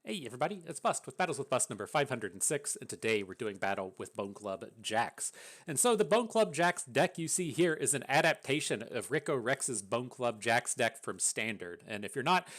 Hey everybody, it's Bust with Battles with Bust number 506, and today we're doing battle with Bone Club Jax. And so the Bone Club Jax deck you see here is an adaptation of Rico Rex's Bone Club Jax deck from Standard. And if you're not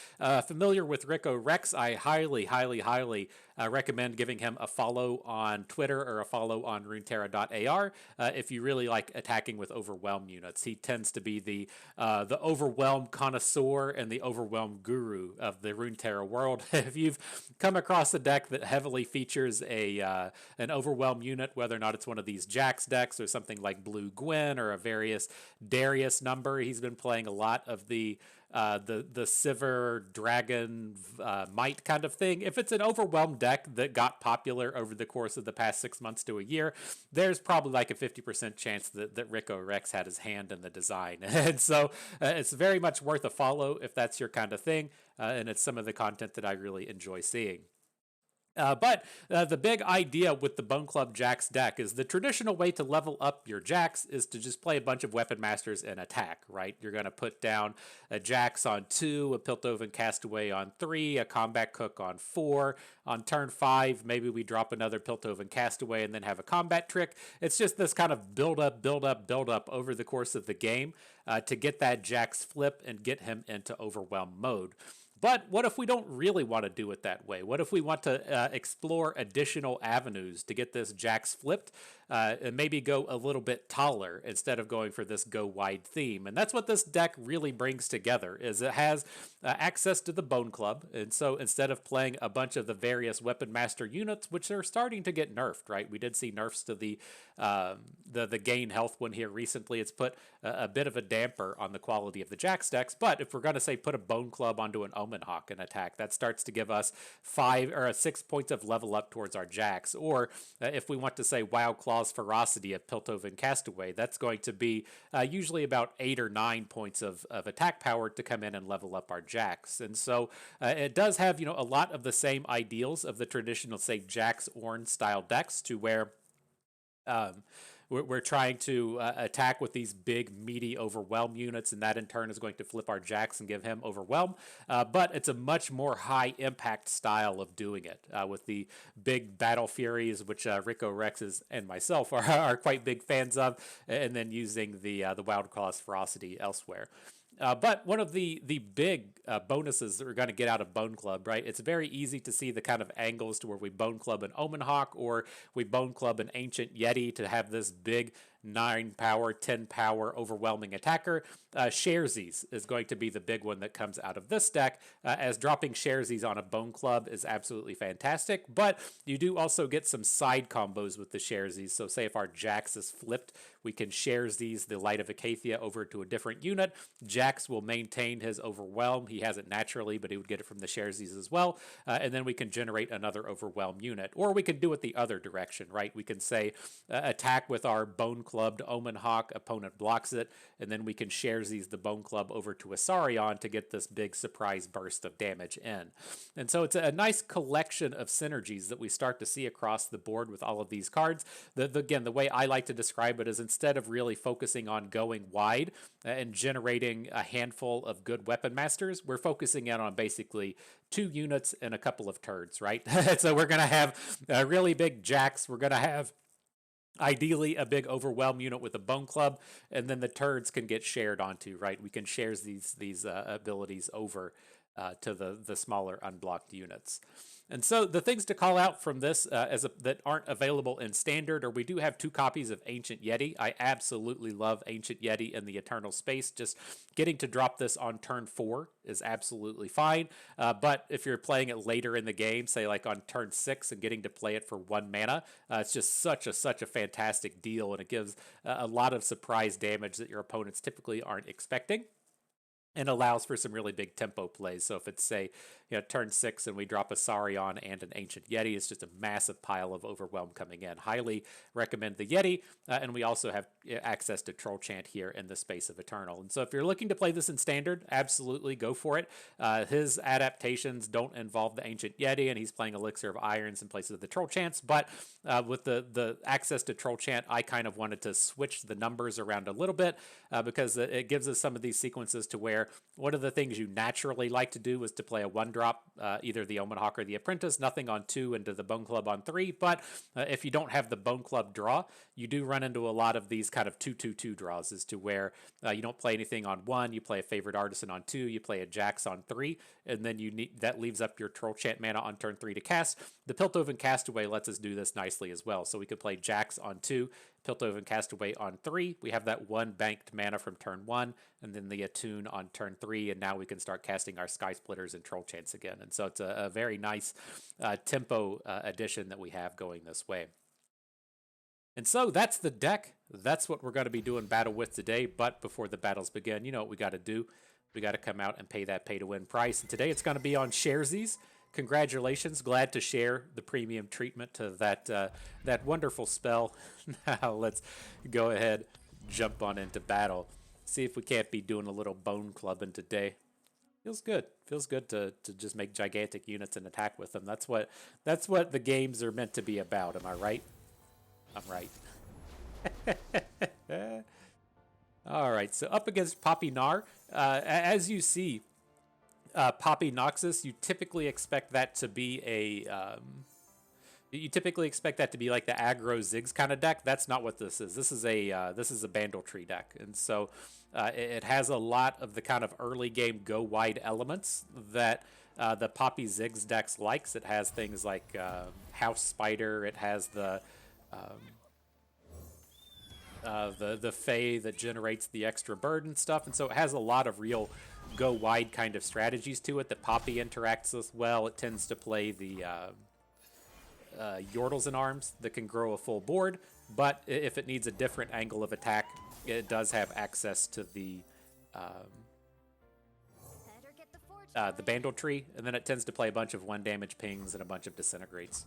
familiar with Rico Rex, I highly recommend giving him a follow on Twitter or a follow on runeterra.ar if you really like attacking with Overwhelm units. He tends to be the Overwhelm connoisseur and the Overwhelm guru of the Runeterra world. If you've come across a deck that heavily features an Overwhelm unit, whether or not it's one of these Jax decks or something like Blue Gwen or a various Darius number, he's been playing a lot of the Sivir Dragon Might kind of thing. If it's an Overwhelm deck that got popular over the course of the past 6 months to a year, there's probably like a 50% chance that Rico Rex had his hand in the design. And so it's very much worth a follow if that's your kind of thing. And it's some of the content that I really enjoy seeing. But the big idea with the Bone Club Jax deck is the traditional way to level up your Jax is to just play a bunch of Weapon Masters and attack, right? You're going to put down a Jax on 2, a Piltover Castaway on 3, a Combat Cook on 4. On turn 5, maybe we drop another Piltover Castaway and then have a Combat Trick. It's just this kind of build up over the course of the game to get that Jax flip and get him into Overwhelm mode. But what if we don't really want to do it that way? What if we want to explore additional avenues to get this Jax flipped and maybe go a little bit taller instead of going for this go wide theme? And that's what this deck really brings together, is it has access to the Bone Club. And so instead of playing a bunch of the various Weapon Master units, which are starting to get nerfed, right? We did see nerfs to the gain health one here recently. It's put a bit of a damper on the quality of the Jax decks. But if we're going to say put a Bone Club onto an Omen Hawk and attack, that starts to give us 6 points of level up towards our Jax. Or if we want to say Wild Claw's Ferocity of Piltover Castaway, that's going to be usually about 8 or 9 points of attack power to come in and level up our Jax. And so it does have, a lot of the same ideals of the traditional, say, Jax Ornn style decks, to where we're trying to attack with these big, meaty Overwhelm units, and that in turn is going to flip our Jax and give him Overwhelm. But it's a much more high-impact style of doing it with the big Battle Furies, which Rico Rex's and myself are quite big fans of, and then using the Wild Claw's Ferocity elsewhere. But one of the big bonuses that we're going to get out of Bone Club, right? It's very easy to see the kind of angles to where we Bone Club an Omen Hawk or we Bone Club an Ancient Yeti to have this big 9 power, 10 power overwhelming attacker. Sharesies is going to be the big one that comes out of this deck, as dropping Sharesies on a Bone Club is absolutely fantastic, but you do also get some side combos with the Sharesies. So say if our Jax is flipped, we can Sharesies the Light of Acacia over to a different unit. Jax will maintain his Overwhelm. He has it naturally, but he would get it from the Sharesies as well. And then we can generate another Overwhelm unit. Or we can do it the other direction, right? We can say attack with our Bone Clubbed Omen Hawk, opponent blocks it, and then we can Sharesies the Bone Club over to Asarion to get this big surprise burst of damage in. And so it's a nice collection of synergies that we start to see across the board with all of these cards. Again, the way I like to describe it is instead of really focusing on going wide and generating a handful of good Weapon Masters, we're focusing in on basically 2 units and a couple of turds, right? So we're going to have a really big Jax. We're going to have ideally a big Overwhelm unit with a Bone Club, and then the turds can get shared onto, right? We can share these abilities over to the smaller unblocked units. And so the things to call out from this that aren't available in Standard, or we do have 2 copies of Ancient Yeti. I absolutely love Ancient Yeti in the Eternal Space. Just getting to drop this on turn 4 is absolutely fine. But if you're playing it later in the game, say like on turn 6 and getting to play it for 1 mana, it's just such a fantastic deal, and it gives a lot of surprise damage that your opponents typically aren't expecting, and allows for some really big tempo plays. So if it's, say, turn 6 and we drop a Sarion and an Ancient Yeti, it's just a massive pile of Overwhelm coming in. Highly recommend the Yeti, and we also have access to Troll Chant here in the Space of Eternal. And so if you're looking to play this in Standard, absolutely go for it. His adaptations don't involve the Ancient Yeti, and he's playing Elixir of Irons in place of the Troll Chants, but with the access to Troll Chant, I kind of wanted to switch the numbers around a little bit because it gives us some of these sequences to where where one of the things you naturally like to do is to play a 1-drop, either the Omen Hawk or the Apprentice, nothing on 2 into the Bone Club on 3. But if you don't have the Bone Club draw, you do run into a lot of these kind of 2-2-2 draws, as to where you don't play anything on 1, you play a Favored Artisan on 2, you play a Jax on 3, and then that leaves up your Troll Chant mana on turn 3 to cast. The Piltover Castaway lets us do this nicely as well. So we could play Jax on 2, Piltover Castaway on 3. We have that 1 banked mana from turn 1, and then the Attune on turn 3, and now we can start casting our Sky Splitters and Troll Chants again. And so it's a very nice tempo addition that we have going this way. And so that's the deck. That's what we're going to be doing battle with today. But before the battles begin, you know what we got to do. We got to come out and pay that pay-to-win price. And today it's going to be on Sharesies. Congratulations. Glad to share the premium treatment to that wonderful spell. Now let's go ahead, jump on into battle. See if we can't be doing a little bone clubbing today. Feels good. Feels good to just make gigantic units and attack with them. That's what the games are meant to be about. Am I right? I'm right. All right, so up against Poppy Gnar. As you see, Poppy Noxus, you typically expect that to be like the aggro Ziggs kind of deck. That's not what this is. This is a Bandle tree deck, and so it has a lot of the kind of early game go wide elements that the Poppy Ziggs decks likes. It has things like House Spider. It has the Fae that generates the extra bird and stuff, and so it has a lot of real go wide kind of strategies to it that Poppy interacts with well. It tends to play the Yordles in Arms that can grow a full board, but if it needs a different angle of attack, it does have access to the Bandle tree, and then it tends to play a bunch of 1 damage pings and a bunch of disintegrates.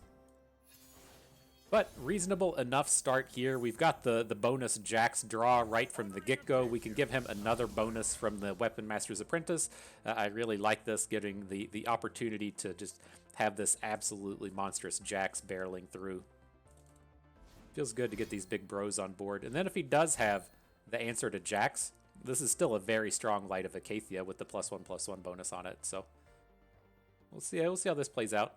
But reasonable enough start here. We've got the bonus Jax draw right from the get-go. We can give him another bonus from the Weapon Master's Apprentice. I really like this, getting the opportunity to just have this absolutely monstrous Jax barreling through. Feels good to get these big bros on board. And then if he does have the answer to Jax, this is still a very strong Light of Acacia with the +1/+1 bonus on it. So we'll see how this plays out.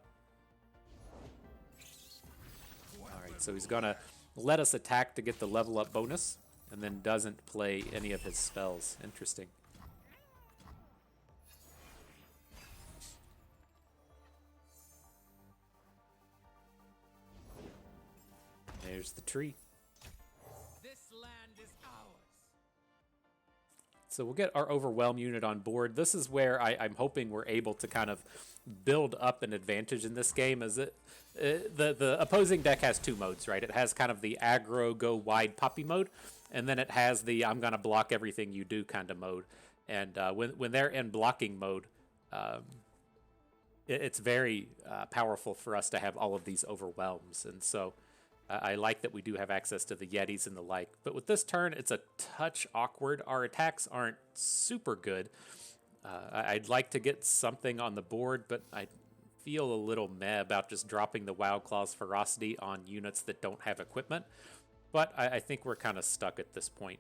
So he's going to let us attack to get the level up bonus, and then doesn't play any of his spells. Interesting. There's the tree. This land is ours. So we'll get our Overwhelm unit on board. This is where I'm hoping we're able to kind of build up an advantage in this game. As the opposing deck has 2 modes, right? It has kind of the aggro go wide Poppy mode, and then it has the I'm gonna block everything you do kind of mode. And when they're in blocking mode, it's very powerful for us to have all of these overwhelms. And so I like that we do have access to the Yetis and the like. But with this turn, it's a touch awkward. Our attacks aren't super good. I'd like to get something on the board, but I feel a little meh about just dropping the Wild Claw's Ferocity on units that don't have equipment. But I think we're kind of stuck at this point.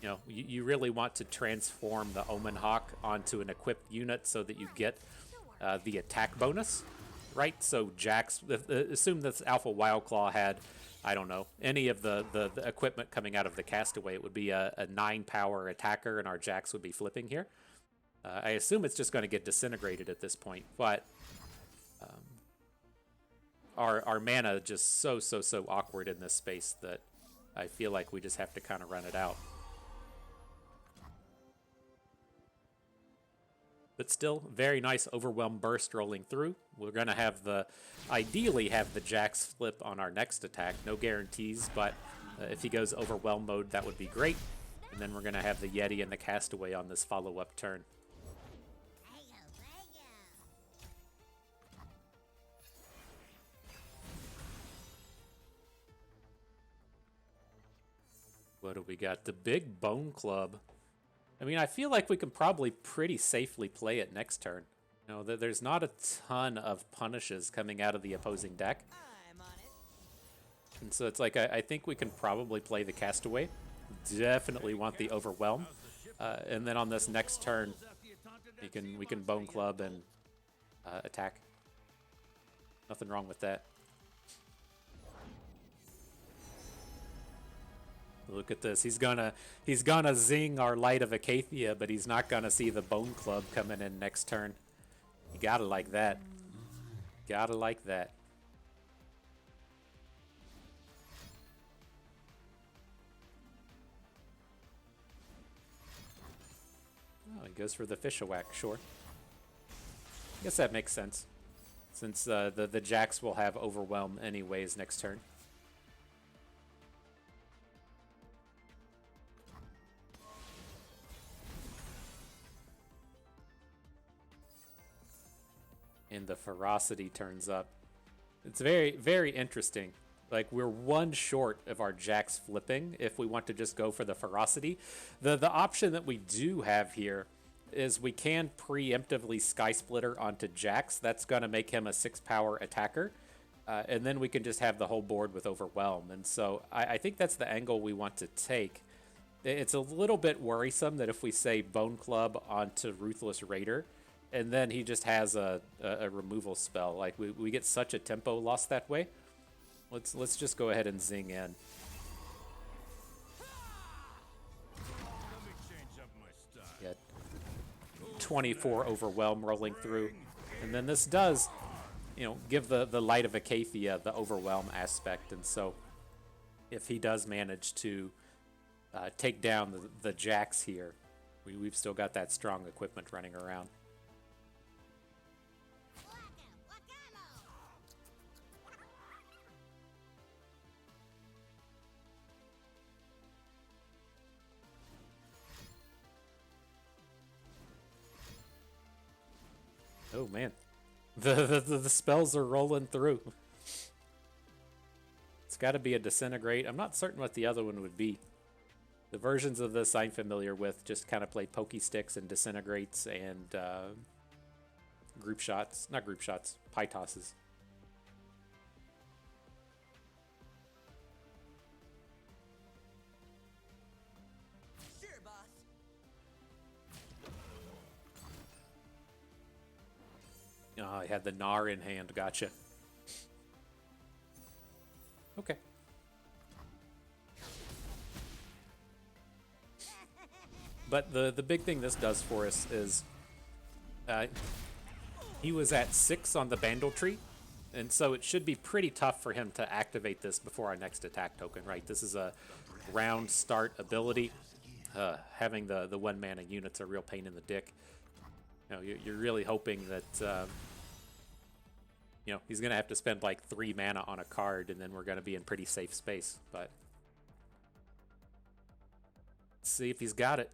You know, you really want to transform the Omen Hawk onto an equipped unit so that you get the attack bonus, right? So Jax, assume this Alpha Wild Claw had, I don't know, any of the equipment coming out of the Castaway. It would be a 9 power attacker, and our Jax would be flipping here. I assume it's just going to get disintegrated at this point, but our mana just so awkward in this space that I feel like we just have to kind of run it out. But still, very nice Overwhelm Burst rolling through. We're going to ideally have the Jax flip on our next attack. No guarantees, but if he goes Overwhelm mode, that would be great. And then we're going to have the Yeti and the Castaway on this follow-up turn. What do we got? The big Bone Club. I mean, I feel like we can probably pretty safely play it next turn. You know, there's not a ton of punishes coming out of the opposing deck. I'm on it. And so it's like, I think we can probably play the Castaway. Definitely want the Overwhelm. And then on this next turn, we can Bone Club and attack. Nothing wrong with that. Look at this. He's gonna zing our Light of Acacia, but he's not gonna see the Bone Club coming in next turn. You gotta like that. Gotta like that. Oh, he goes for the Fishawak, sure. Guess that makes sense, since the Jax will have Overwhelm anyways next turn. And the Ferocity turns up. It's very, very interesting. Like, we're one short of our Jax flipping if we want to just go for the Ferocity. The option that we do have here is we can preemptively Sky Splitter onto Jax. That's going to make him a 6-power attacker. And then we can just have the whole board with Overwhelm. And so I think that's the angle we want to take. It's a little bit worrisome that if we say Bone Club onto Ruthless Raider, and then he just has a removal spell. Like, we get such a tempo loss that way. Let's just go ahead and zing in. Yeah, 24 Overwhelm rolling through. And then this does, give the Light of Acacia the Overwhelm aspect. And so if he does manage to take down the Jax here, we've still got that strong equipment running around. Oh man, the spells are rolling through. It's got to be a Disintegrate. I'm not certain what the other one would be. The versions of this I'm familiar with just kind of play Pokey Sticks and Disintegrates and group shots. Not group shots, pie tosses. Oh, I had the Gnar in hand. Gotcha. Okay. But the big thing this does for us is he was at 6 on the Bandle tree, and so it should be pretty tough for him to activate this before our next attack token, right? This is a round start ability. Having the 1-mana unit's a real pain in the dick. You're really hoping that he's gonna have to spend like 3 mana on a card, and then we're gonna be in pretty safe space. But let's see if he's got it.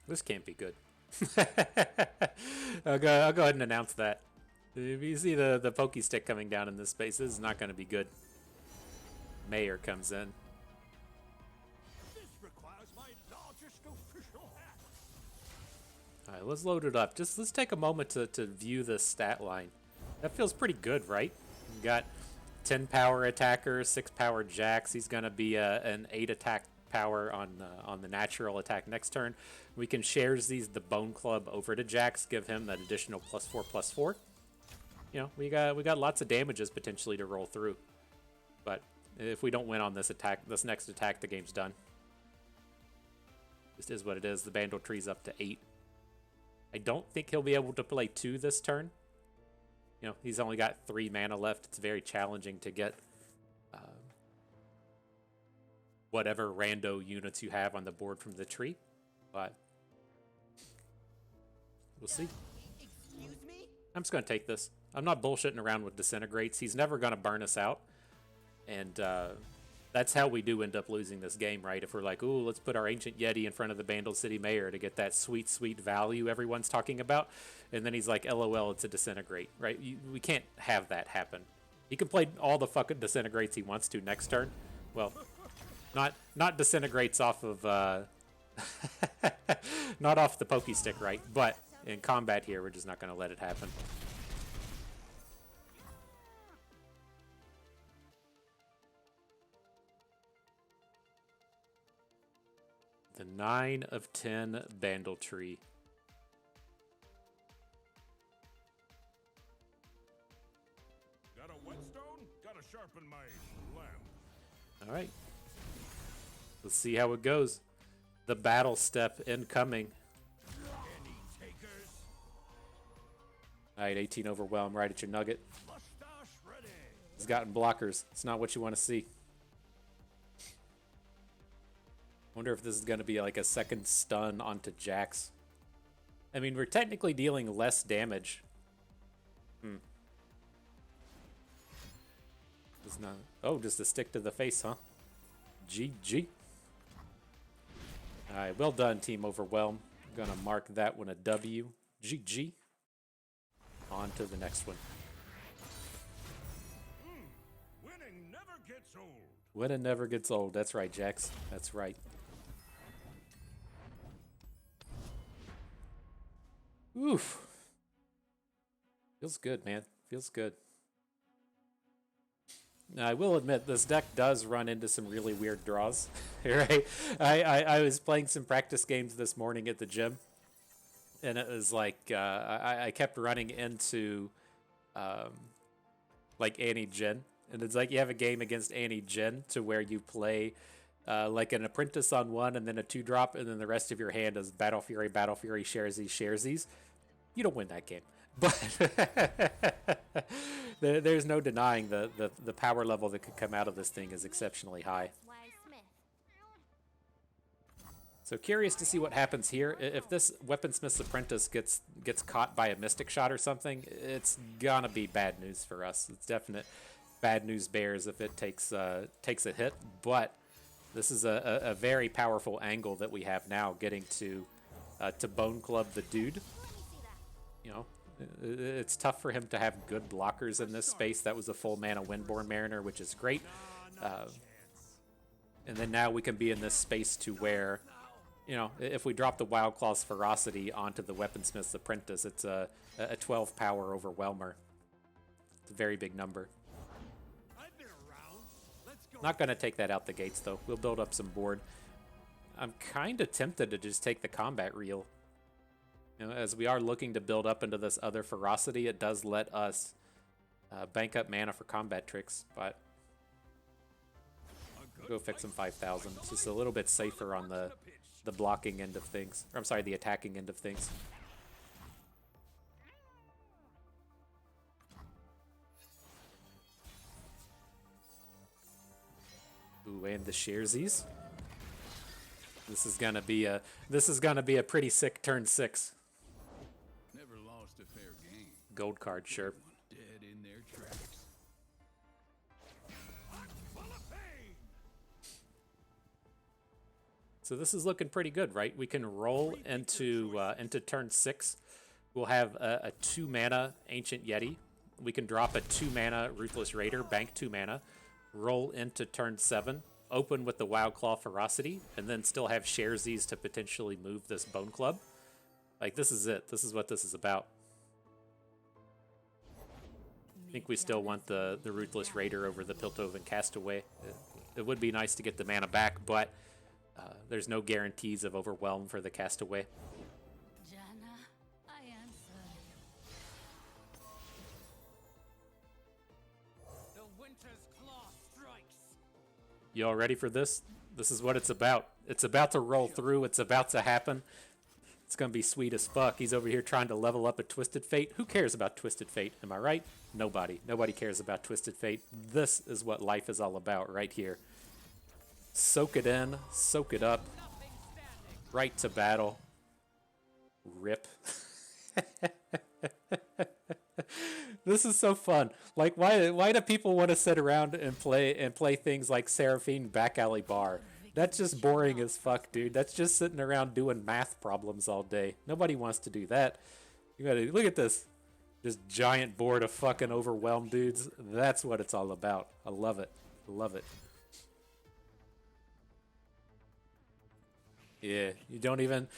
This can't be good. I'll go ahead and announce that. If you see the Pokey Stick coming down in this space, this is not going to be good. Mayor comes in. This requires my largest official hat. All right, let's load it up. Let's take a moment to view the stat line. That feels pretty good, right? We got 10 power attacker, 6 power Jax. He's going to be an 8 attack power on the natural attack next turn. We can shares the Bone Club over to Jax, give him that additional +4/+4. We got lots of damages potentially to roll through. But if we don't win on this next attack, the game's done. Just is what it is. The Bandle tree's up to 8. I don't think he'll be able to play 2 this turn. He's only got 3 mana left. It's very challenging to get whatever rando units you have on the board from the tree. But we'll see. Excuse me? I'm just going to take this. I'm not bullshitting around with Disintegrates. He's never going to burn us out. And that's how we do end up losing this game, right? If we're like, ooh, let's put our Ancient Yeti in front of the Bandle City Mayor to get that sweet, sweet value everyone's talking about. And then he's like, LOL, it's a Disintegrate, right? We can't have that happen. He can play all the fucking Disintegrates he wants to next turn. Well, not Disintegrates off of... not off the Pokey Stick, right? But in combat here, we're just not going to let it happen. The 9 of 10 Bandle tree. Got a whetstone? Gotta sharpen my lamp. All right. Let's see how it goes. The battle step incoming. Any takers? All right, 18 overwhelm right at your nugget. Mustache ready. He's gotten blockers. It's not what you want to see. Wonder if this is going to be like a second stun onto Jax. I mean, we're technically dealing less damage. It's not. Oh, just a stick to the face, huh? GG. All right, well done, Team Overwhelm. I'm gonna mark that one a W. GG. On to the next one. Winning never gets old. Winning never gets old. That's right, Jax. That's right. Oof. Feels good, man. Feels good. Now, I will admit, this deck does run into some really weird draws. Right? I was playing some practice games this morning at the gym, and it was like I kept running into like Annie Jin. And it's like you have a game against Annie Jin to where you play like an apprentice on one and then a 2-drop, and then the rest of your hand is Battle Fury, Sharesies. You don't win that game. But there's no denying the power level that could come out of this thing is exceptionally high. So curious to see what happens here. If this Weaponsmith's Apprentice gets caught by a Mystic Shot or something, it's gonna be bad news for us. It's definite bad news bears if it takes a hit. But this is a very powerful angle that we have now, getting to Bone Club the dude. You know, it's tough for him to have good blockers in this space. That was a full mana Windborn Mariner, which is great. And then now we can be in this space to where, you know, if we drop the Wild Claw's Ferocity onto the Weaponsmith's Apprentice, it's a 12 power Overwhelmer. It's a very big number. I've been around. Let's go. Not going to take that out the gates, though. We'll build up some board. I'm kind of tempted to just take the combat reel. You know, as we are looking to build up into this other ferocity, it does let us bank up mana for combat tricks, but go fix some 5,000. It's just a little bit safer on the blocking end of things. Or I'm sorry, the attacking end of things. Ooh, and the Sharesies. This is gonna be a pretty sick turn 6. Never lost a fair game. Gold card, sure. Dead in their tracks. I'm full of pain. So this is looking pretty good, right? We can roll into turn 6. We'll have a 2 mana Ancient Yeti. We can drop a 2 mana Ruthless Raider, bank 2 mana, roll into turn 7, open with the Wild Claw Ferocity, and then still have Sharesies to potentially move this Bone Club. Like, this is it. This is what this is about. I think we still want the Ruthless Raider over the Piltover Castaway. It would be nice to get the mana back, but there's no guarantees of Overwhelm for the Castaway. Janna, I answer. The winter's claw strikes. Y'all ready for this? This is what it's about. It's about to roll through. It's about to happen. It's going to be sweet as fuck. He's over here trying to level up a Twisted Fate. Who cares about Twisted Fate? Am I right? Nobody. Nobody cares about Twisted Fate. This is what life is all about right here. Soak it in. Soak it up. Right to battle. Rip. This is so fun. Like, why do people want to sit around and play things like Seraphine Back Alley Bar? That's just boring as fuck, dude. That's just sitting around doing math problems all day. Nobody wants to do that. You gotta look at this. Just giant board of fucking overwhelmed dudes. That's what it's all about. I love it. I love it. Yeah, you don't even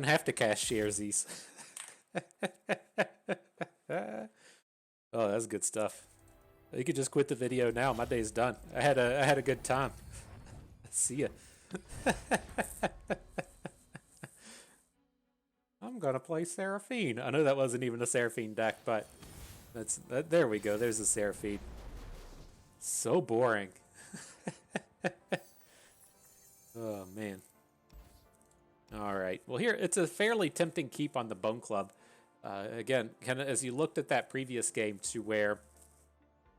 have to cast Sharesies. Oh, that's good stuff. You could just quit the video now. My day's done. I had a good time. See ya. I'm gonna play Seraphine. I know that wasn't even a Seraphine deck, but there we go. There's a Seraphine. So boring. Oh man. All right. Well, here it's a fairly tempting keep on the Bone Club. Again, kind of as you looked at that previous game to where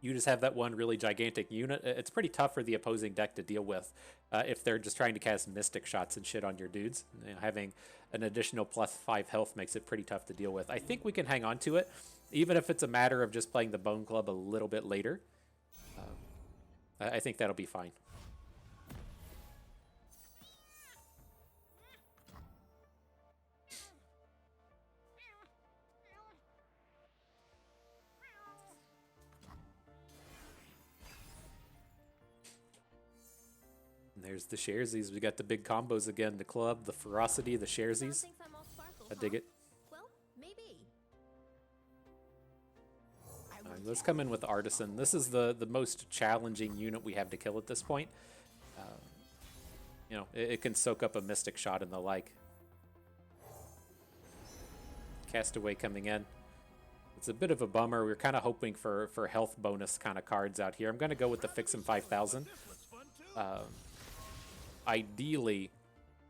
you just have that one really gigantic unit, it's pretty tough for the opposing deck to deal with if they're just trying to cast Mystic shots and shit on your dudes. You know, having an additional +5 health makes it pretty tough to deal with. I think we can hang on to it, even if it's a matter of just playing the Bone Club a little bit later. I think that'll be fine. And there's the Sharesies. We got the big combos again. The club, the ferocity, the Sharesies. I dig it. Well, maybe. Let's come in with Artisan. This is the most challenging unit we have to kill at this point. You know, it can soak up a Mystic shot and the like. Castaway coming in. It's a bit of a bummer. We're kind of hoping for health bonus kind of cards out here. I'm going to go with the Fix 'em 5000. Ideally,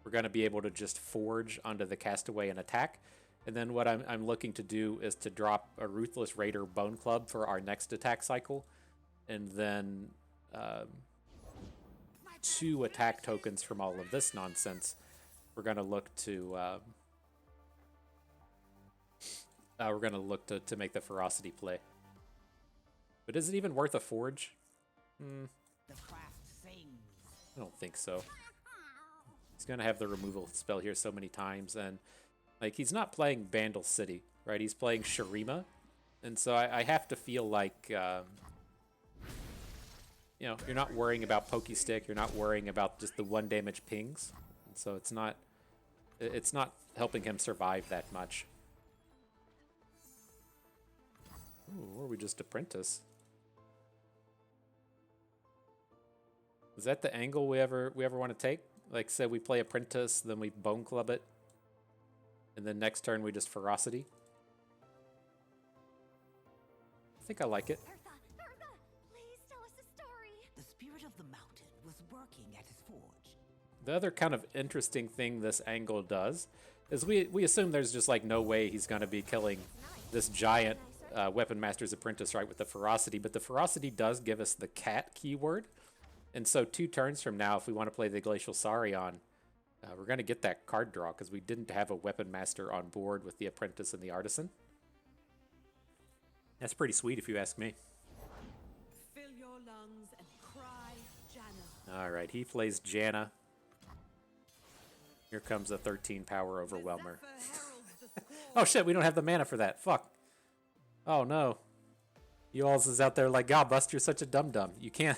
we're going to be able to just forge onto the Castaway and attack. And then what I'm looking to do is to drop a Ruthless Raider Bone Club for our next attack cycle. And then 2 attack tokens from all of this nonsense. We're going to look to to make the ferocity play. But is it even worth a forge? The craft sings. I don't think so. He's going to have the removal spell here so many times, and like he's not playing Bandle City, right? He's playing Shurima, and so I have to feel like you know, you're not worrying about Pokey Stick, you're not worrying about just the 1 damage pings, and so it's not helping him survive that much. Ooh, or we just Apprentice. Is that the angle we ever want to take? Like, say we play Apprentice, then we Bone Club it, and then next turn we just Ferocity. I think I like it. Urtha, please tell us a story. The spirit of the mountain was working at his forge. The other kind of interesting thing this angle does is we assume there's just like no way he's going to be killing this giant Weapon Master's Apprentice, right, with the Ferocity, but the Ferocity does give us the cat keyword. And so 2 turns from now, if we want to play the Glacial Saurion, we're going to get that card draw because we didn't have a Weapon Master on board with the Apprentice and the Artisan. That's pretty sweet if you ask me. Fill your lungs and cry, Janna. All right, he plays Janna. Here comes a 13 power Overwhelmer. Oh shit, we don't have the mana for that. Fuck. Oh no. You alls is out there like, God, Buster, you're such a dum-dum. You can't...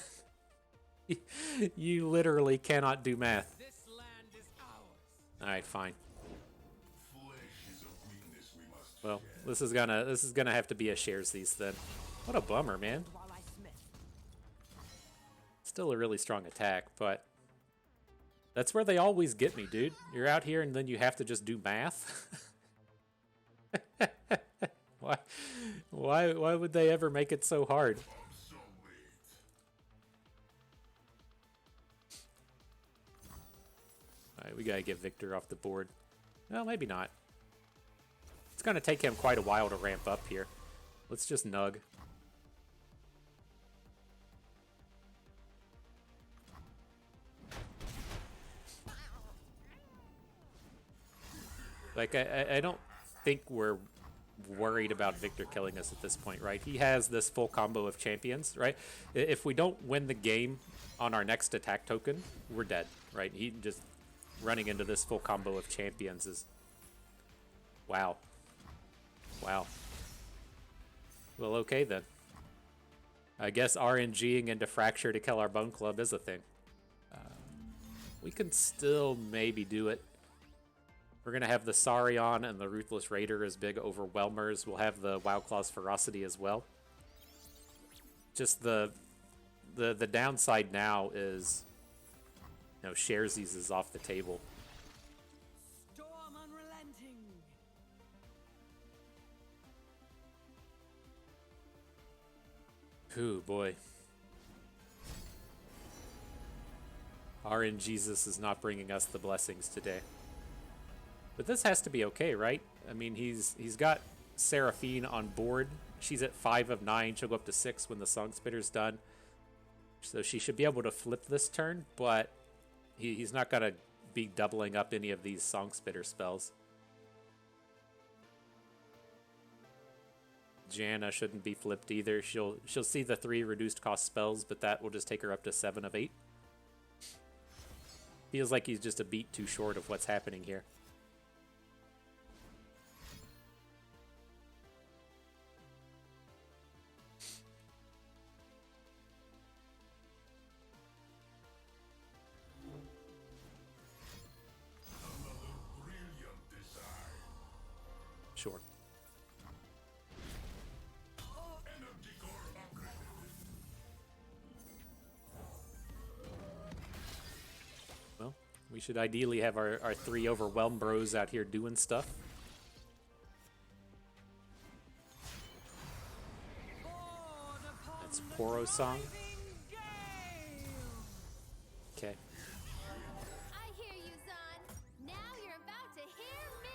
You literally cannot do math. This land is ours. Alright, fine. Well, this is gonna have to be a Sharesies then. What a bummer, man. While I smith. Still a really strong attack, but that's where they always get me, dude. You're out here and then you have to just do math. Why would they ever make it so hard? Alright, we gotta get Viktor off the board. Well, maybe not. It's gonna take him quite a while to ramp up here. Let's just nug. Like, I don't think we're worried about Viktor killing us at this point, right? He has this full combo of champions, right? If we don't win the game on our next attack token, we're dead, right? He just running into this full combo of champions is... Wow. Wow. Well, okay then. I guess RNGing into Fracture to kill our Bone Club is a thing. We can still maybe do it. We're going to have the Saurion and the Ruthless Raider as big Overwhelmers. We'll have the Wildclaw's Ferocity as well. Just the downside now is No, Sharesies is off the table. Storm unrelenting. Ooh, boy. RNGesus is not bringing us the blessings today. But this has to be okay, right? I mean, he's got Seraphine on board. She's at 5 of 9. She'll go up to 6 when the Song Spitter's done. So she should be able to flip this turn, but he's not going to be doubling up any of these Song Spitter spells. Janna shouldn't be flipped either. She'll see the 3 reduced cost spells, but that will just take her up to 7 of 8. Feels like he's just a beat too short of what's happening here. Sure. Well, we should ideally have our 3 overwhelm bros out here doing stuff. That's Poro's song. Okay. I hear you, Zon. Now you're about to hear me.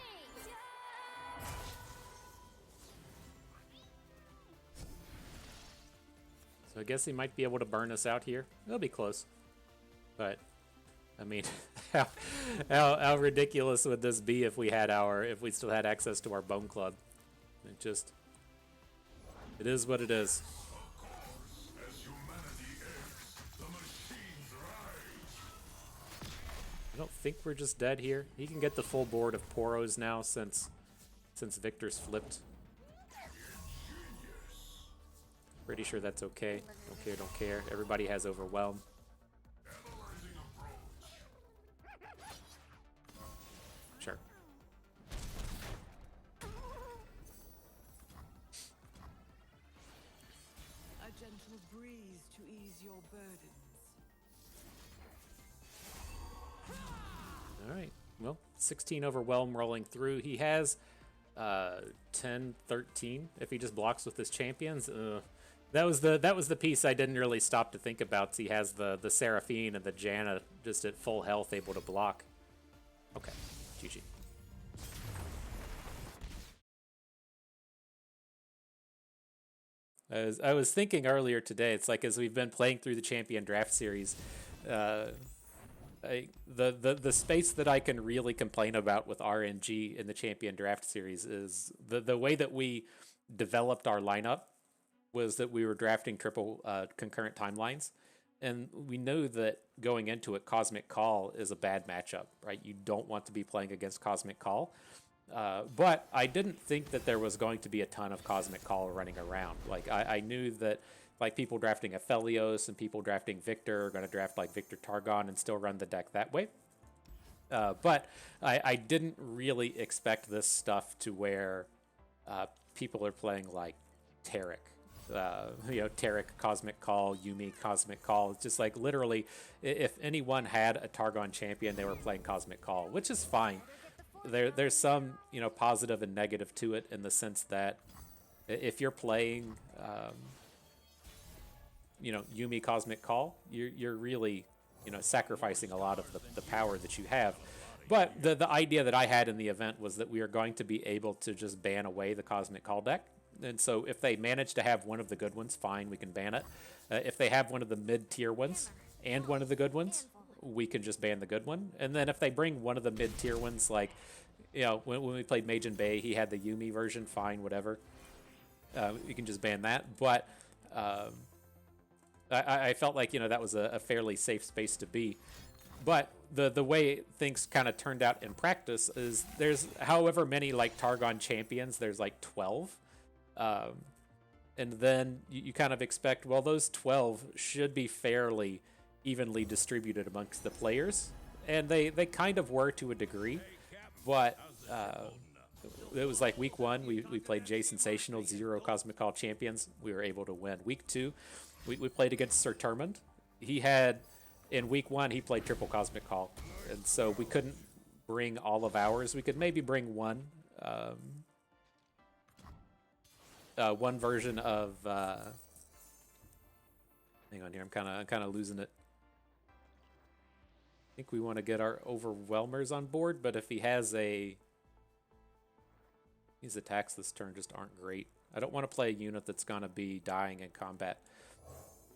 So I guess he might be able to burn us out here. It'll be close. But I mean, how ridiculous would this be if we still had access to our Bone Club? It is what it is. I don't think we're just dead here. He can get the full board of Poros now since Viktor's flipped. Pretty sure that's okay. Don't care. Everybody has Overwhelm. Sure. A gentle breeze to ease your burdens. All right. Well, 16 Overwhelm rolling through. He has 10, 13 if he just blocks with his champions. That was the piece I didn't really stop to think about. He has the Seraphine and the Janna just at full health, able to block. Okay, GG. I was thinking earlier today, it's like as we've been playing through the Champion Draft Series, the space that I can really complain about with RNG in the Champion Draft Series is the way that we developed our lineup was that we were drafting triple concurrent timelines. And we know that going into it, Cosmic Call is a bad matchup, right? You don't want to be playing against Cosmic Call. But I didn't think that there was going to be a ton of Cosmic Call running around. Like, I knew that like people drafting Aphelios and people drafting Viktor are going to draft like Viktor Targon and still run the deck that way. But I didn't really expect this stuff to where people are playing like Taric. Taric Cosmic Call, Yuumi Cosmic Call. It's just like literally, if anyone had a Targon champion, they were playing Cosmic Call, which is fine. There's some positive and negative to it in the sense that if you're playing Yuumi Cosmic Call, you're really sacrificing a lot of the power that you have. But the idea that I had in the event was that we are going to be able to just ban away the Cosmic Call deck. And so if they manage to have one of the good ones, fine, we can ban it. If they have one of the mid-tier ones and one of the good ones, we can just ban the good one. And then if they bring one of the mid-tier ones, like, when we played Mage and Bay, he had the Yuumi version, fine, whatever. You can just ban that. But I felt like, that was a fairly safe space to be. But the way things kind of turned out in practice is there's however many, like, Targon champions, there's like 12. And then you kind of expect, well, those 12 should be fairly evenly distributed amongst the players. And they kind of were to a degree. But it was like week 1, we played Jay Sensational, 0 Cosmic Call champions. We were able to win. Week 2, we played against Sir Termund. He had in week 1 he played triple Cosmic Call, and so we couldn't bring all of ours. We could maybe bring one version of hang on here, I'm kind of losing it. I think we want to get our Overwhelmers on board, but if he has his attacks this turn just aren't great. I don't want to play a unit that's going to be dying in combat.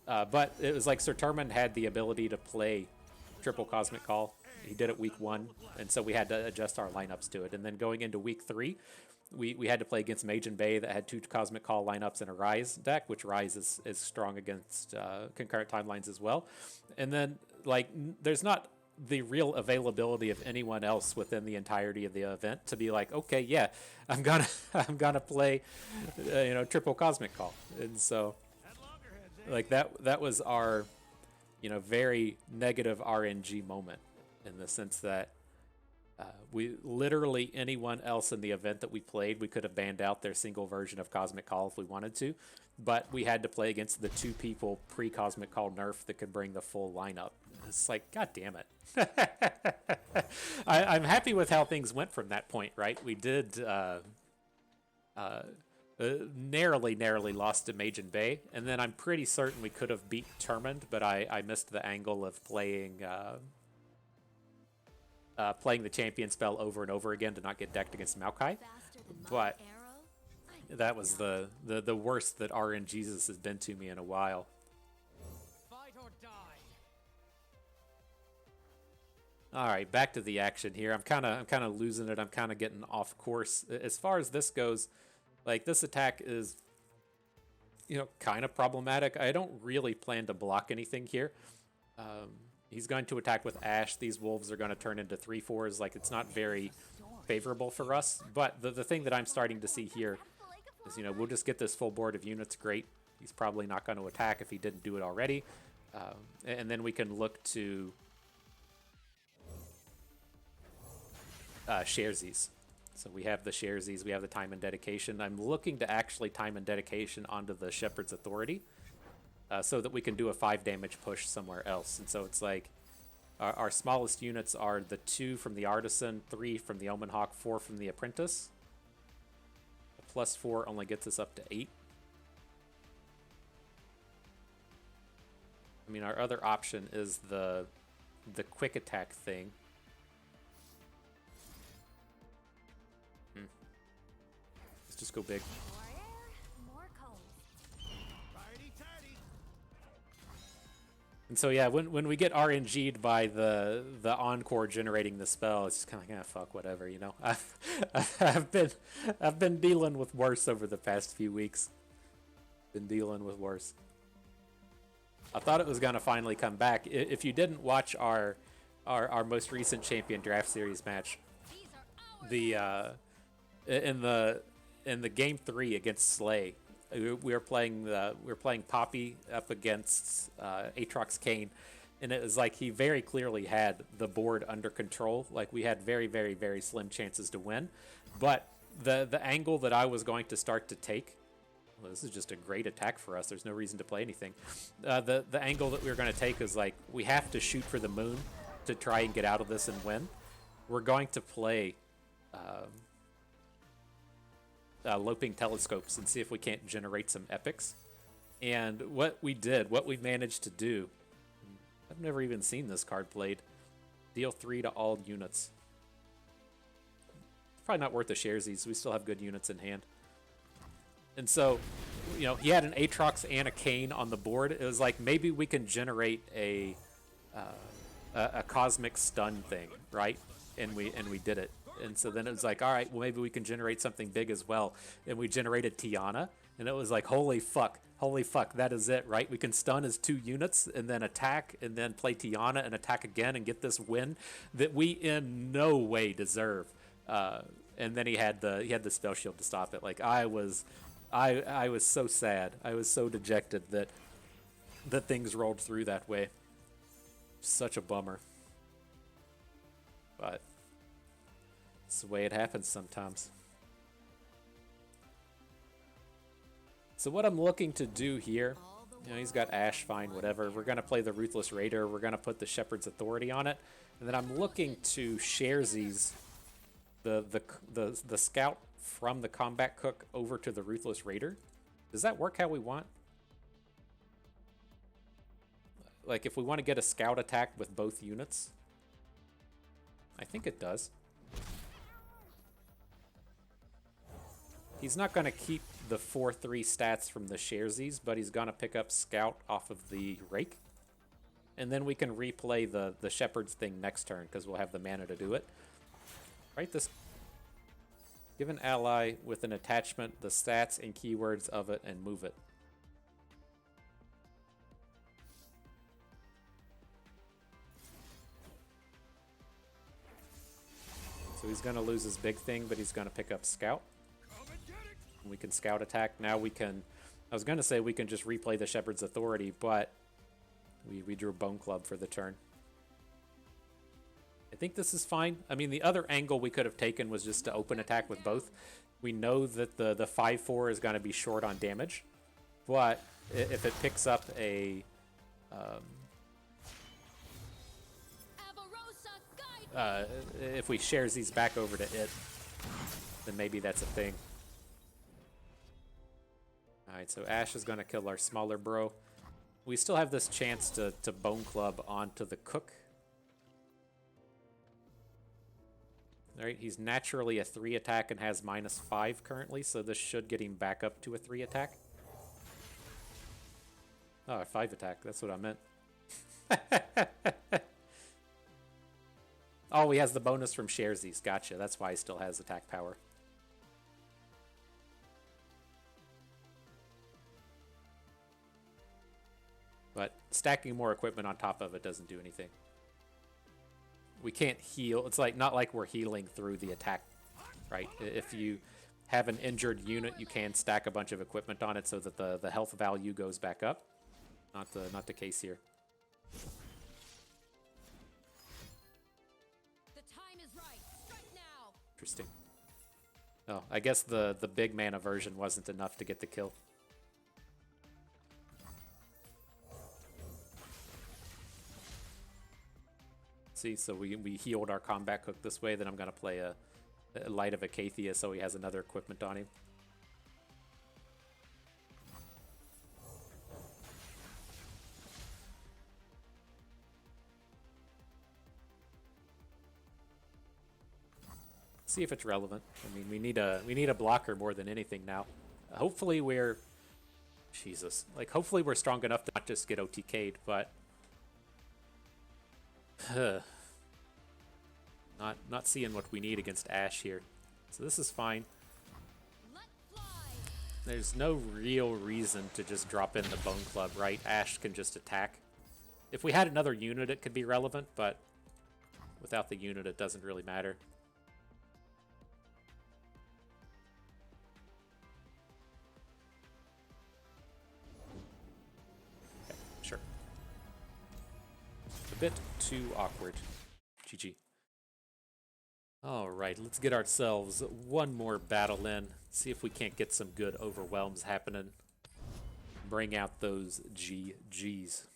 But it was like Sir Turman had the ability to play triple Cosmic Call. He did it week 1, and so we had to adjust our lineups to it. And then going into week 3, we had to play against Mage and Bay that had 2 Cosmic Call lineups and a Rise deck, which Rise is strong against concurrent timelines as well. And then, like, there's not the real availability of anyone else within the entirety of the event to be like, okay, yeah, I'm gonna play, triple Cosmic Call. And so, like, that was our, very negative RNG moment, in the sense that we literally, anyone else in the event that we played, we could have banned out their single version of Cosmic Call if we wanted to, but we had to play against the 2 people pre-Cosmic Call nerf that could bring the full lineup. It's like, god damn it. I'm happy with how things went from that point, right? We did narrowly lost to Mage and Bay, and then I'm pretty certain we could have beat Determined, but I missed the angle of playing the champion spell over and over again to not get decked against Maokai. But that was the worst that RNGesus has been to me in a while. All right, back to the action here. I'm kind of losing it. I'm kind of getting off course. As far as this goes, like, this attack is, kind of problematic. I don't really plan to block anything here. He's going to attack with Ashe. These wolves are going to turn into 3/4s. Like, it's not very favorable for us. But the thing that I'm starting to see here is, we'll just get this full board of units. Great. He's probably not going to attack if he didn't do it already. And then we can look to Sharesies. So we have the Sharesies, we have the Time and Dedication. I'm looking to actually Time and Dedication onto the Shepherd's Authority, so that we can do a 5 damage push somewhere else. And so it's like our smallest units are the 2 from the Artisan, 3 from the Omen Hawk, 4 from the Apprentice. A +4 only gets us up to 8. I mean, our other option is the quick attack thing. Let's just go big. And so, yeah, when we get RNG'd by the Encore generating the spell, it's just kind of like, fuck, whatever, I've been dealing with worse over the past few weeks. Been dealing with worse. I thought it was gonna finally come back. If you didn't watch our most recent Champion Draft Series match, in the game 3 against Slay, we were playing Poppy up against Aatrox Kane, and it was like he very clearly had the board under control. Like, we had very, very, very slim chances to win, but the angle that I was going to start to take, well, this is just a great attack for us. There's no reason to play anything. The angle that we were going to take is like, we have to shoot for the moon to try and get out of this and win. We're going to play Loping Telescopes and see if we can't generate some epics. And what we managed to do, I've never even seen this card played. Deal 3 to all units. It's probably not worth the sharesies. We still have good units in hand. And so, he had an Aatrox and a Kane on the board. It was like, maybe we can generate a cosmic stun thing, right? And we did it. And so then it was like, all right, well, maybe we can generate something big as well. And we generated Tiana, and it was like, holy fuck, that is it, right? We can stun as 2 units and then attack and then play Tiana and attack again and get this win that we in no way deserve. And then he had the spell shield to stop it. Like, I was so sad. I was so dejected that things rolled through that way. Such a bummer. But it's the way it happens sometimes. So what I'm looking to do here You know, he's got Ashe, fine, whatever. We're gonna play the Ruthless Raider. We're gonna put the Shepherd's Authority on it, and then I'm looking to Sharesies the scout from the Combat Cook over to the Ruthless Raider. Does that work how we want? Like, if we want to get a scout attack with both units? I think it does. He's not going to keep the 4-3 stats from the Sharesies, but he's going to pick up scout off of the Rake. And then we can replay the Shepherd's thing next turn, because we'll have the mana to do it. Right, this... Give an ally with an attachment the stats and keywords of it and move it. So he's going to lose his big thing, but he's going to pick up scout. We can scout attack. Now we can... I was going to say we can just replay the Shepherd's Authority, but we drew Bone Club for the turn. I think this is fine. I mean, the other angle we could have taken was just to open attack with both. We know that the 5/4 is going to be short on damage, but if it picks up a... if we shares these back over to it, then maybe that's a thing. Alright, so Ashe is going to kill our smaller bro. We still have this chance to Bone Club onto the Cook. Alright, he's naturally a 3 attack and has -5 currently, so this should get him back up to a 3 attack. Oh, a 5 attack, that's what I meant. Oh, he has the bonus from Sharesies. Gotcha, that's why he still has attack power. But stacking more equipment on top of it doesn't do anything. We can't heal. It's like not like we're healing through the attack, right? If you have an injured unit, you can stack a bunch of equipment on it so that the health value goes back up. Not the case here. The time is right. Strike now. Interesting. Oh, I guess the big mana version wasn't enough to get the kill. See, so we healed our Combat Cook this way, then I'm going to play a Light of Acacia so he has another equipment on him. See if it's relevant. I mean, we need a blocker more than anything now. Hopefully we're... Jesus. Like, hopefully we're strong enough to not just get OTK'd, but... Not seeing what we need against Ashe here. So this is fine. There's no real reason to just drop in the Bone Club, right? Ashe can just attack. If we had another unit, it could be relevant, but without the unit, it doesn't really matter. Okay, sure. A bit too awkward. GG. Alright, let's get ourselves one more battle in. See if we can't get some good overwhelms happening. Bring out those GGs.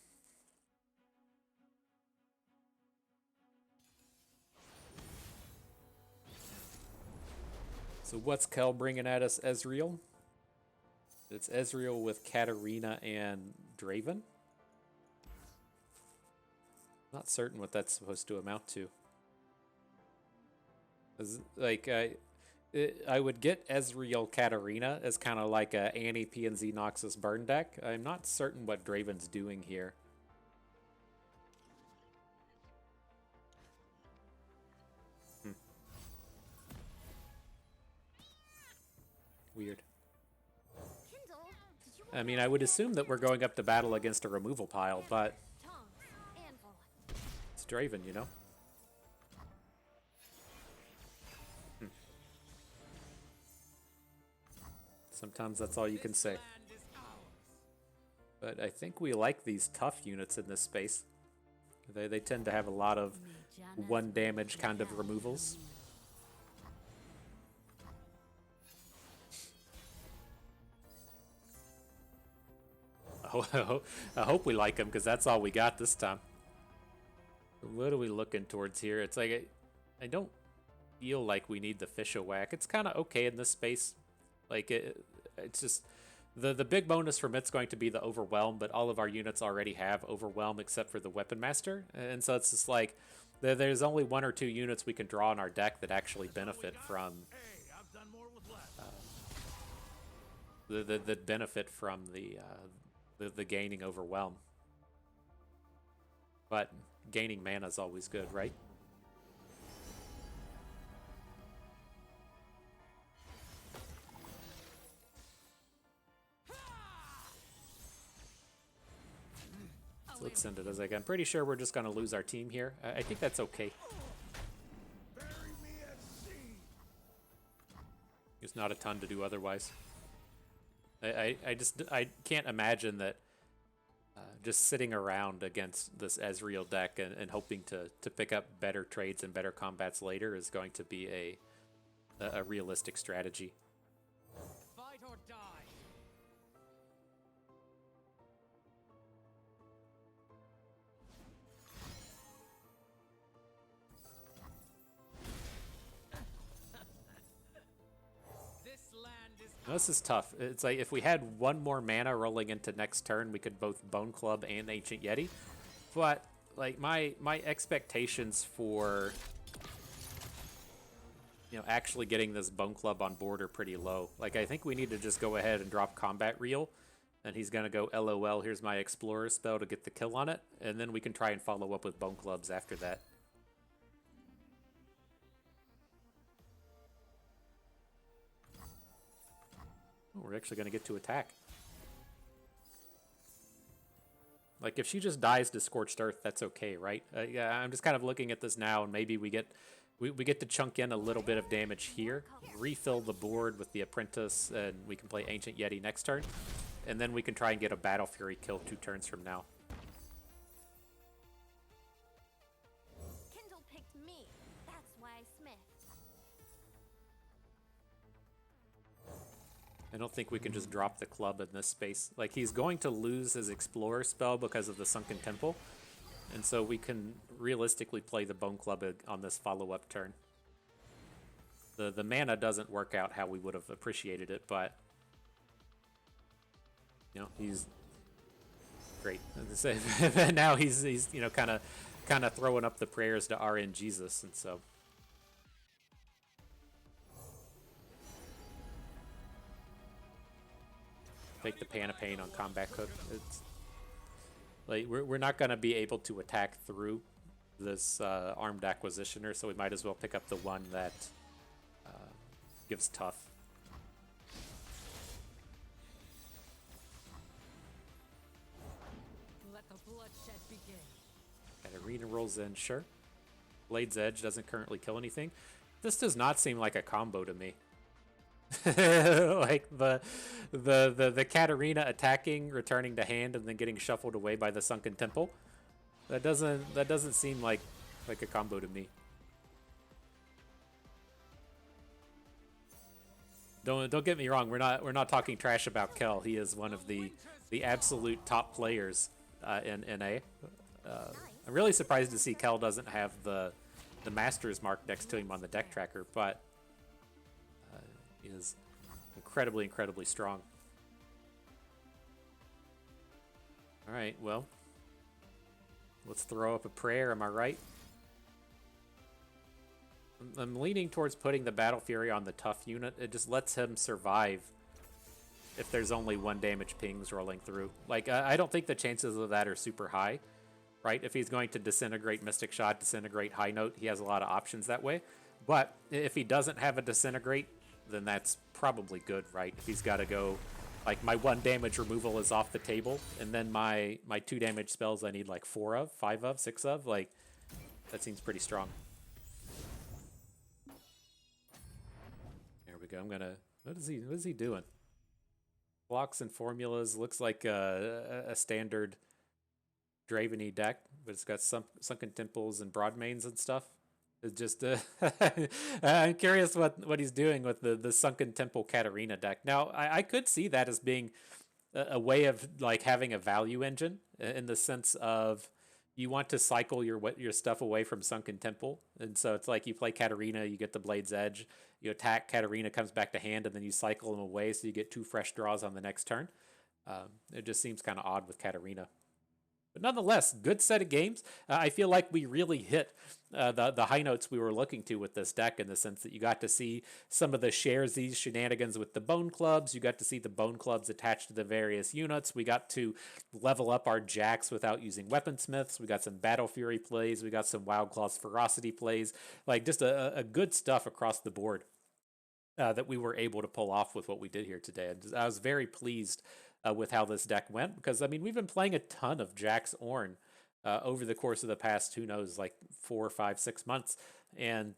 So what's Kel bringing at us, Ezreal? It's Ezreal with Katarina and Draven. Not certain what that's supposed to amount to. Like, I would get Ezreal Katarina as kind of like a Annie PNZ Noxus burn deck. I'm not certain what Draven's doing here. Weird. I mean, I would assume that we're going up to battle against a removal pile, but it's Draven, you know? Sometimes that's all you can say. But I think we like these tough units in this space. They tend to have a lot of 1 damage kind of removals. Oh, I hope we like him, because that's all we got this time. What are we looking towards here? It's like I don't feel like we need the Fish a Whack. It's kind of okay in this space. Like it's just the big bonus from it's going to be the Overwhelm, but all of our units already have Overwhelm except for the Weapon Master, and so it's just like there's only 1 or 2 units we can draw in our deck that actually benefit from the benefit from the gaining Overwhelm. But gaining mana is always good, right? So let's send it as I'm pretty sure we're just going to lose our team here. I think that's okay. There's not a ton to do otherwise. I can't imagine that just sitting around against this Ezreal deck and hoping to pick up better trades and better combats later is going to be a realistic strategy. Fight or die. This is tough. It's like if we had 1 more mana rolling into next turn, we could both Bone Club and Ancient Yeti. But like my expectations for actually getting this Bone Club on board are pretty low. Like I think we need to just go ahead and drop Combat Reel, and he's gonna go LOL. Here's my Explorer spell to get the kill on it, and then we can try and follow up with Bone Clubs after that. We're actually going to get to attack. Like, if she just dies to Scorched Earth, that's okay, right? Yeah, I'm just kind of looking at this now, and maybe we get to chunk in a little bit of damage here, refill the board with the Apprentice, and we can play Ancient Yeti next turn, and then we can try and get a Battle Fury kill 2 turns from now. Kindle picked me. That's why I smith. I don't think we can just drop the club in this space. Like, he's going to lose his Explorer spell because of the Sunken Temple, and so we can realistically play the Bone Club on this follow-up turn. The mana doesn't work out how we would have appreciated it, but he's great. Now he's kind of throwing up the prayers to RN Jesus, and so. Take the Pan of Pain on Combat Cook. It's like we're not going to be able to attack through this Armed Acquisitioner, so we might as well pick up the one that gives tough. Let the bloodshed begin. Katarina rolls in, sure. Blade's Edge doesn't currently kill anything. This does not seem like a combo to me. Like the Katarina attacking, returning to hand, and then getting shuffled away by the Sunken Temple. That doesn't seem like a combo to me. Don't get me wrong. We're not talking trash about Kel. He is one of the absolute top players in NA. I'm really surprised to see Kel doesn't have the Master's mark next to him on the deck tracker, but is incredibly strong. All right, well, let's throw up a prayer. Am I right? I'm leaning towards putting the Battle Fury on the tough unit. It just lets him survive if there's only 1 damage pings rolling through. Like, I don't think the chances of that are super high, right? If he's going to disintegrate Mystic Shot, disintegrate High Note, he has a lot of options that way. But if he doesn't have a disintegrate, then that's probably good, right? If he's got to go, like, my 1 damage removal is off the table, and then my 2 damage spells I need like 4 of, 5 of, 6 of, like, that seems pretty strong. There we go. I'm gonna. What is he doing? Blocks and formulas. Looks like a standard Draven-y deck, but it's got some Sunken Temples and Broadmains and stuff. It's just I'm curious what he's doing with the Sunken Temple Katarina deck. Now, I could see that as being a way of like having a value engine in the sense of you want to cycle your stuff away from Sunken Temple, and so it's like you play Katarina, you get the Blade's Edge, you attack Katarina, comes back to hand, and then you cycle them away, so you get 2 fresh draws on the next turn. It just seems kind of odd with Katarina. But nonetheless, good set of games. I feel like we really hit the high notes we were looking to with this deck in the sense that you got to see some of the these shenanigans with the Bone Clubs. You got to see the Bone Clubs attached to the various units. We got to level up our Jacks without using Weaponsmiths. We got some Battle Fury plays. We got some Wild Claw's Ferocity plays. Like just a good stuff across the board that we were able to pull off with what we did here today. And I was very pleased with how this deck went because, I mean, we've been playing a ton of Jax Ornn over the course of the past, who knows, like 4, 5, 6 months. And,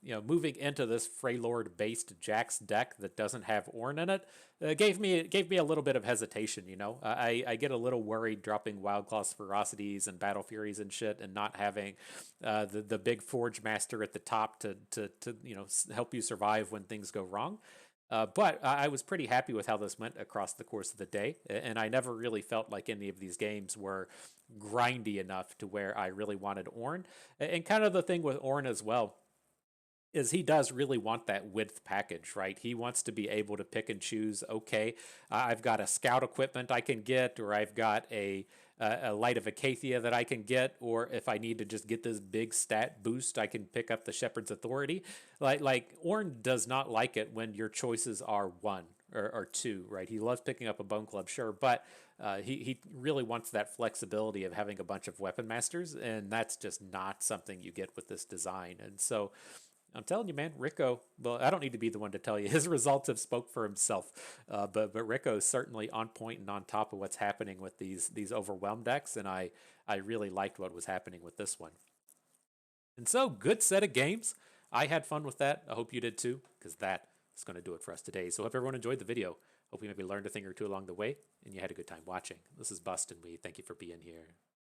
you know, moving into this Freylord-based Jax deck that doesn't have Ornn in it gave me a little bit of hesitation, you know. I get a little worried dropping Wild Claw's Ferocities and Battle Furies and shit and not having the big Forge Master at the top to you know, help you survive when things go wrong. But I was pretty happy with how this went across the course of the day, and I never really felt like any of these games were grindy enough to where I really wanted Ornn. And kind of the thing with Ornn as well is he does really want that width package, right? He wants to be able to pick and choose, okay, I've got a scout equipment I can get, or I've got a Light of Acacia that I can get, or if I need to just get this big stat boost, I can pick up the Shepherd's Authority. Like Ornn does not like it when your choices are 1 or 2, right? He loves picking up a Bone Club, sure, but he really wants that flexibility of having a bunch of Weapon Masters, and that's just not something you get with this design. And so I'm telling you, man, Rico, well, I don't need to be the one to tell you. His results have spoke for himself. But Rico is certainly on point and on top of what's happening with these overwhelmed decks, and I really liked what was happening with this one. And so, good set of games. I had fun with that. I hope you did too, because that is going to do it for us today. So hope everyone enjoyed the video. Hope you maybe learned a thing or two along the way, and you had a good time watching. This is Bust, and we thank you for being here.